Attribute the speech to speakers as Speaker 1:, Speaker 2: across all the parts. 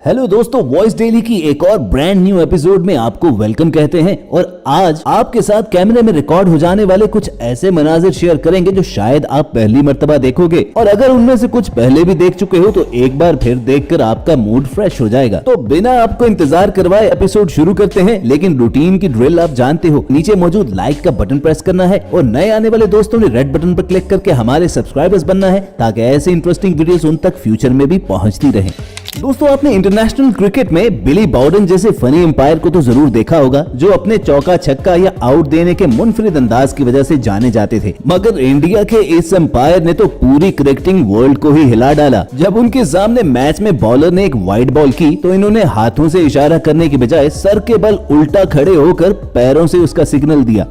Speaker 1: Hello दोस्तों, voice daily की एक और ब्रांड न्यू एपिसोड में आपको वेलकम कहते हैं। और आज आपके साथ कैमरे में रिकॉर्ड हो जाने वाले कुछ ऐसे मनाजिर शेयर करेंगे जो शायद आप पहली मर्तबा देखोगे, और अगर उनमें से कुछ पहले भी देख चुके हो तो एक बार फिर देखकर आपका मूड फ्रेश हो जाएगा। तो बिना आपको इंतजार करवाए एपिसोड शुरू करते हैं, लेकिन रूटीन की ड्रिल आप जानते हो। नीचे मौजूद लाइक का बटन प्रेस करना है और नए आने वाले दोस्तों ने रेड बटन पर क्लिक करके हमारे सब्सक्राइबर्स बनना है, ताकि ऐसे इंटरेस्टिंग वीडियोस उन तक फ्यूचर में भी पहुंचती रहे। दोस्तों, आपने इंटरनेशनल क्रिकेट में बिली बाउडन जैसे फनी एम्पायर को तो जरूर देखा होगा, जो अपने चौका छक्का या आउट देने के मुनफरिद अंदाज की वजह से जाने जाते थे। मगर इंडिया के इस एम्पायर ने तो पूरी क्रिकेटिंग वर्ल्ड को ही हिला डाला। जब उनके सामने मैच में बॉलर ने एक वाइड बॉल की तो इन्होंने हाथों से इशारा करने की बजाय सर के बल उल्टा खड़े होकर पैरों से उसका सिग्नल दिया।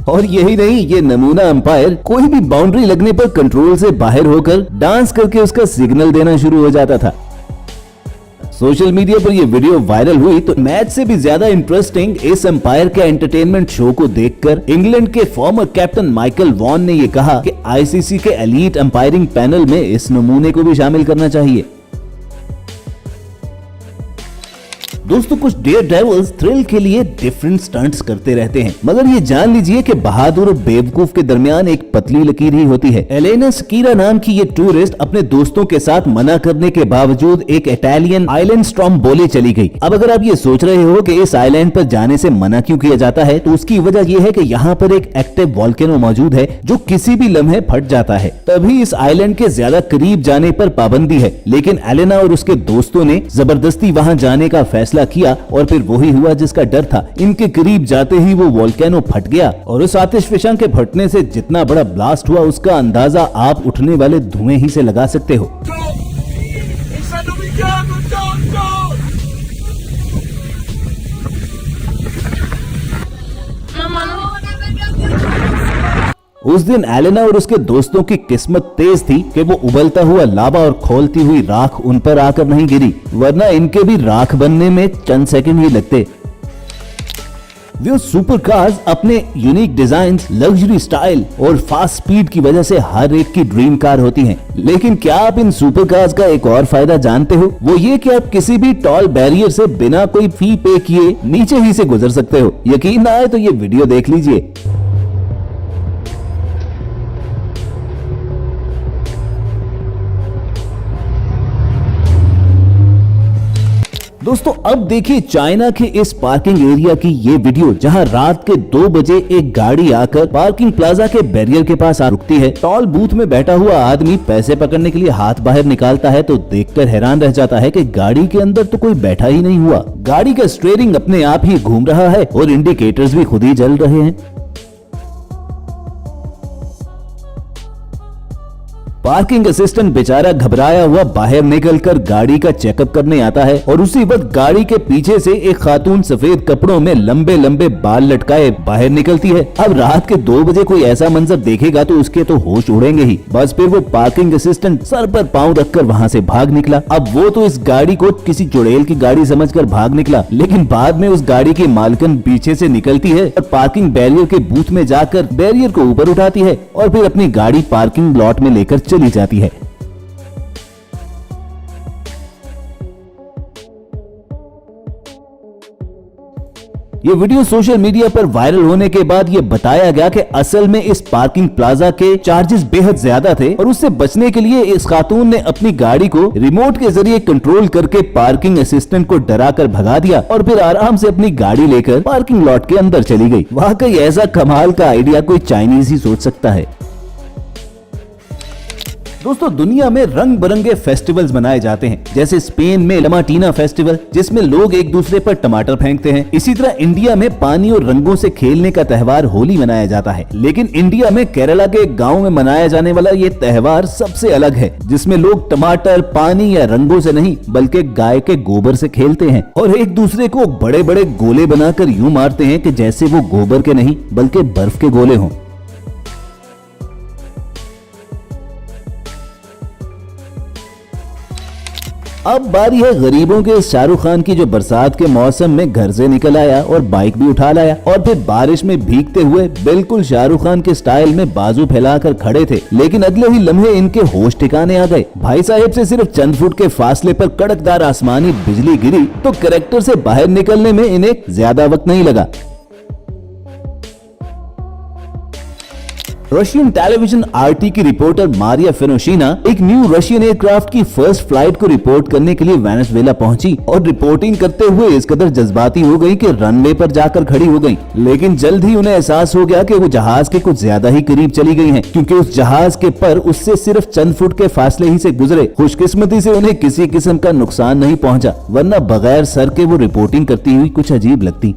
Speaker 1: और यही नहीं, ये नमूना अंपायर कोई भी बाउंड्री लगने पर कंट्रोल से बाहर होकर डांस करके उसका सिग्नल देना शुरू हो जाता था। सोशल मीडिया पर ये वीडियो वायरल हुई तो मैच से भी ज्यादा इंटरेस्टिंग इस अंपायर के एंटरटेनमेंट शो को देखकर इंग्लैंड के फॉर्मर कैप्टन माइकल वॉन ने ये कहा कि आईसीसी के एलीट अंपायरिंग पैनल में इस नमूने को भी शामिल करना चाहिए। दोस्तों, कुछ डेयर डेविल्स थ्रिल के लिए डिफरेंट स्टंट्स करते रहते हैं, मगर ये जान लीजिए कि बहादुर और बेवकूफ के दरमियान एक पतली लकीर ही होती है। एलेना स्कीरा नाम की ये टूरिस्ट अपने दोस्तों के साथ मना करने के बावजूद एक इटालियन आइलैंड स्ट्रोम्बोली चली गई। अब अगर आप ये सोच रहे हो कि इस आइलैंड पर जाने से मना क्यों किया जाता है, तो उसकी वजह यह है कि यहाँ पर एक एक्टिव वोल्केनो मौजूद है जो किसी भी लम्हे फट जाता है। तभी इस आइलैंड के ज्यादा करीब जाने पर पाबंदी है, लेकिन एलेना और उसके दोस्तों ने जबरदस्ती वहाँ जाने का फैसला किया और फिर वही हुआ जिसका डर था। इनके करीब जाते ही वो वोल्केनो फट गया और उस आतिशफिशा के फटने से जितना बड़ा ब्लास्ट हुआ उसका अंदाजा आप उठने वाले धुएं ही से लगा सकते हो। उस दिन एलेना और उसके दोस्तों की किस्मत तेज थी कि वो उबलता हुआ लावा और खोलती हुई राख उन पर आकर नहीं गिरी, वरना इनके भी राख बनने में चंद सेकंड ही लगते। वो सुपर कार्स अपने यूनिक डिजाइन, लग्जरी स्टाइल और फास्ट स्पीड की वजह से हर एक की ड्रीम कार होती हैं। लेकिन क्या आप इन सुपर कार्स का एक और फायदा जानते हो? वो ये कि आप किसी भी टॉल बैरियर से बिना कोई फी पे किए नीचे ही से गुजर सकते हो। यकीन ना आए तो ये वीडियो देख लीजिए। दोस्तों, अब देखिए चाइना के इस पार्किंग एरिया की ये वीडियो, जहां रात के 2 बजे एक गाड़ी आकर पार्किंग प्लाजा के बैरियर के पास आ रुकती है। टॉल बूथ में बैठा हुआ आदमी पैसे पकड़ने के लिए हाथ बाहर निकालता है तो देखकर हैरान रह जाता है कि गाड़ी के अंदर तो कोई बैठा ही नहीं हुआ। गाड़ी का स्टीयरिंग अपने आप ही घूम रहा है और इंडिकेटर्स भी खुद ही जल रहे हैं। पार्किंग असिस्टेंट बेचारा घबराया हुआ बाहर निकलकर गाड़ी का चेकअप करने आता है और उसी वक्त गाड़ी के पीछे से एक खातून सफेद कपड़ों में लंबे लंबे बाल लटकाए बाहर निकलती है। अब रात के 2 बजे कोई ऐसा मंजर देखेगा तो उसके तो होश उड़ेंगे ही। बस फिर वो पार्किंग असिस्टेंट सर पर पांव रखकर वहां से भाग निकला। अब वो तो इस गाड़ी को किसी चुड़ैल की गाड़ी समझकर भाग निकला, लेकिन बाद में उस गाड़ी की मालकिन पीछे से निकलती है और पार्किंग बैरियर के बूथ में जाकर बैरियर को ऊपर उठाती है और फिर अपनी गाड़ी पार्किंग लॉट में लेकर चली जाती है। ये वीडियो सोशल मीडिया पर वायरल होने के बाद ये बताया गया कि असल में इस पार्किंग प्लाजा के चार्जेस बेहद ज्यादा थे और उससे बचने के लिए इस खातून ने अपनी गाड़ी को रिमोट के जरिए कंट्रोल करके पार्किंग असिस्टेंट को डराकर भगा दिया और फिर आराम से अपनी गाड़ी लेकर पार्किंग लॉट के अंदर चली गई। वाकई ऐसा कमाल का आइडिया कोई चाइनीज ही सोच सकता है। दोस्तों, दुनिया में रंग बिरंगे फेस्टिवल्स मनाए जाते हैं, जैसे स्पेन में लमाटीना फेस्टिवल जिसमें लोग एक दूसरे पर टमाटर फेंकते हैं। इसी तरह इंडिया में पानी और रंगों से खेलने का त्योहार होली मनाया जाता है। लेकिन इंडिया में केरला के एक गांव में मनाया जाने वाला ये त्योहार सबसे अलग है, जिसमें लोग टमाटर, पानी या रंगों से नहीं बल्कि गाय के गोबर से खेलते हैं और एक दूसरे को बड़े बड़े गोले बनाकर यूं मारते हैं कि जैसे वो गोबर के नहीं बल्कि बर्फ के गोले हों। अब बारी है गरीबों के शाहरुख खान की, जो बरसात के मौसम में घर से निकल आया और बाइक भी उठा लाया और फिर बारिश में भीगते हुए बिल्कुल शाहरुख खान के स्टाइल में बाजू फैलाकर खड़े थे, लेकिन अगले ही लम्हे इनके होश ठिकाने आ गए। भाई साहब से सिर्फ चंद फुट के फासले पर कड़कदार आसमानी बिजली गिरी तो कैरेक्टर से बाहर निकलने में इन्हें ज्यादा वक्त नहीं लगा। रशियन टेलीविजन आरटी की रिपोर्टर मारिया फेनोशिना एक न्यू रशियन एयरक्राफ्ट की फर्स्ट फ्लाइट को रिपोर्ट करने के लिए वेनेजुएला पहुंची और रिपोर्टिंग करते हुए इस कदर जज्बाती हो गई कि रनवे पर जाकर खड़ी हो गई। लेकिन जल्द ही उन्हें एहसास हो गया कि वो जहाज के कुछ ज्यादा ही करीब चली गई हैं, क्योंकि उस जहाज के पर उससे सिर्फ चंद फुट के फासले ही से गुजरे। खुशकिस्मती से उन्हें किसी किस्म का नुकसान नहीं पहुँचा, वरना बगैर सर के वो रिपोर्टिंग करती हुई कुछ अजीब लगती।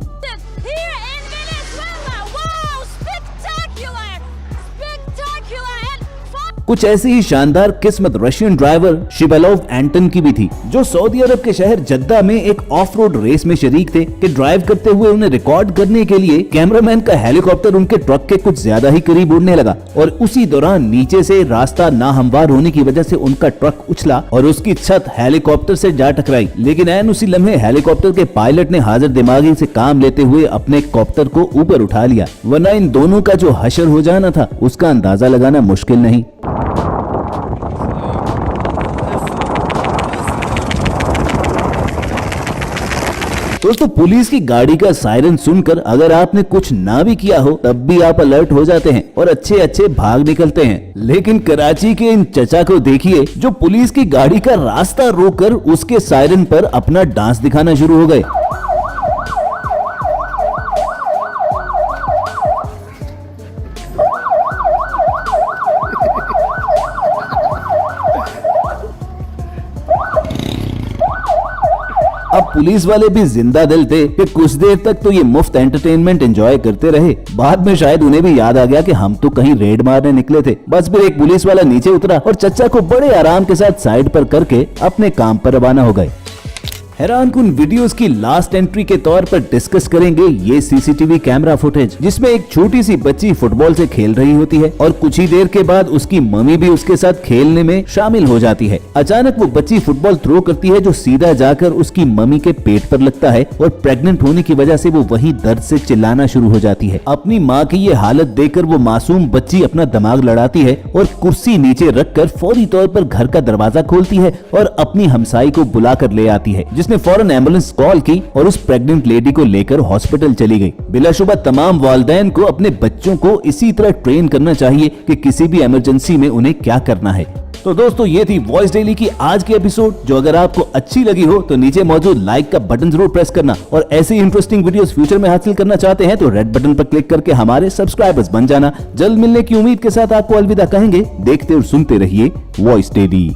Speaker 1: कुछ ऐसी ही शानदार किस्मत रशियन ड्राइवर शिबेलोव एंटन की भी थी, जो सऊदी अरब के शहर जद्दा में एक ऑफ रोड रेस में शरीक थे कि ड्राइव करते हुए उन्हें रिकॉर्ड करने के लिए कैमरामैन का हेलीकॉप्टर उनके ट्रक के कुछ ज्यादा ही करीब उड़ने लगा और उसी दौरान नीचे से रास्ता नाहमवार होने की वजह से उनका ट्रक उछला और उसकी छत हेलीकॉप्टर से जा टकराई। लेकिन ऐन उसी लम्हे हेलीकॉप्टर के पायलट ने हाजिर दिमागी से काम लेते हुए अपने कॉप्टर को ऊपर उठा लिया, वरना इन दोनों का जो हशर हो जाना था उसका अंदाजा लगाना मुश्किल नहीं। दोस्तों, पुलिस की गाड़ी का सायरन सुनकर अगर आपने कुछ ना भी किया हो तब भी आप अलर्ट हो जाते हैं और अच्छे अच्छे भाग निकलते हैं। लेकिन कराची के इन चचा को देखिए, जो पुलिस की गाड़ी का रास्ता रोककर उसके सायरन पर अपना डांस दिखाना शुरू हो गए। अब पुलिस वाले भी जिंदा दिल थे कि कुछ देर तक तो ये मुफ्त एंटरटेनमेंट एंजॉय करते रहे। बाद में शायद उन्हें भी याद आ गया कि हम तो कहीं रेड मारने निकले थे। बस फिर एक पुलिस वाला नीचे उतरा और चचा को बड़े आराम के साथ साइड पर करके अपने काम पर रवाना हो गए। हैरानकुन वीडियोस की लास्ट एंट्री के तौर पर डिस्कस करेंगे ये सीसीटीवी कैमरा फुटेज, जिसमें एक छोटी सी बच्ची फुटबॉल से खेल रही होती है और कुछ ही देर के बाद उसकी मम्मी भी उसके साथ खेलने में शामिल हो जाती है। अचानक वो बच्ची फुटबॉल थ्रो करती है जो सीधा जाकर उसकी मम्मी के पेट पर लगता है और प्रेग्नेंट होने की वजह से वो वही दर्द से चिल्लाना शुरू हो जाती है। अपनी माँ की ये हालत देखकर वो मासूम बच्ची अपना दिमाग लड़ाती है और कुर्सी नीचे रखकर फौरी तौर पर घर का दरवाजा खोलती है और अपनी हमसाई को बुलाकर ले आती है, जिसने फौरन एम्बुलेंस कॉल की और उस प्रेग्नेंट लेडी को लेकर हॉस्पिटल चली गई। बिलाशुबा तमाम वालिदैन को अपने बच्चों को इसी तरह ट्रेन करना चाहिए कि किसी भी इमरजेंसी में उन्हें क्या करना है। तो दोस्तों, ये थी वॉइस डेली की आज की एपिसोड, जो अगर आपको अच्छी लगी हो तो नीचे मौजूद लाइक का बटन जरूर प्रेस करना और ऐसी इंटरेस्टिंग वीडियोस फ्यूचर में हासिल करना चाहते हैं तो रेड बटन पर क्लिक करके हमारे सब्सक्राइबर्स बन जाना। जल्द मिलने की उम्मीद के साथ आपको अलविदा कहेंगे। देखते और सुनते रहिए वॉइस डेली।